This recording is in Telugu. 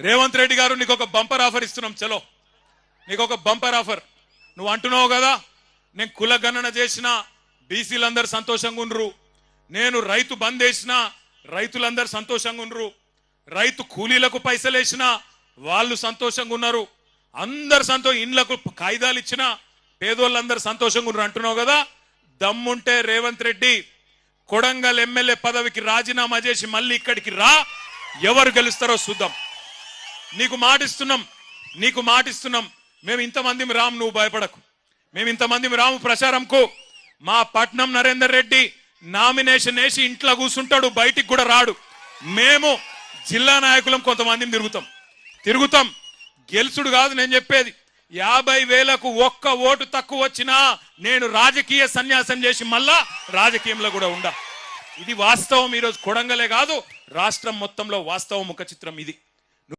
రేవంత్ రెడ్డి గారు నీకు ఒక బంపర్ ఆఫర్ ఇస్తున్నాం. చలో నీకు ఒక బంపర్ ఆఫర్. నువ్వు అంటున్నావు కదా నేను కుల గణన చేసిన బీసీలందరూ సంతోషంగా ఉండ్రు, నేను రైతు బంద్ చేసిన రైతులందరూ సంతోషంగా ఉండ్రు, రైతు కూలీలకు పైసలు వేసిన వాళ్ళు సంతోషంగా ఉన్నారు, అందరు ఇండ్లకు కాయిదాలు ఇచ్చిన పేదోళ్ళందరూ సంతోషంగా ఉన్నారు అంటున్నావు కదా. దమ్ముంటే రేవంత్ రెడ్డి కొడంగల్ ఎమ్మెల్యే పదవికి రాజీనామా చేసి మళ్ళీ ఇక్కడికి రా, ఎవరు గెలుస్తారో చూద్దాం. నీకు మాటిస్తున్నాం. మేము ఇంతమంది రాము, నువ్వు భయపడకు. మేము ఇంతమంది రాము ప్రచారంకు. మా పట్నం నరేందర్ రెడ్డి నామినేషన్ వేసి ఇంట్లో కూర్చుంటాడు, బయటికి కూడా రాడు. మేము జిల్లా నాయకులం కొంతమందిని తిరుగుతాం. గెలుచుడు కాదు నేను చెప్పేది. 50,000కు ఒక్క ఓటు తక్కువ వచ్చినా నేను రాజకీయ సన్యాసం చేసి మళ్ళా రాజకీయంలో కూడా ఉండా. ఇది వాస్తవం. ఈరోజు కొడంగలే కాదు రాష్ట్రం మొత్తంలో వాస్తవం ముఖ చిత్రం ఇది.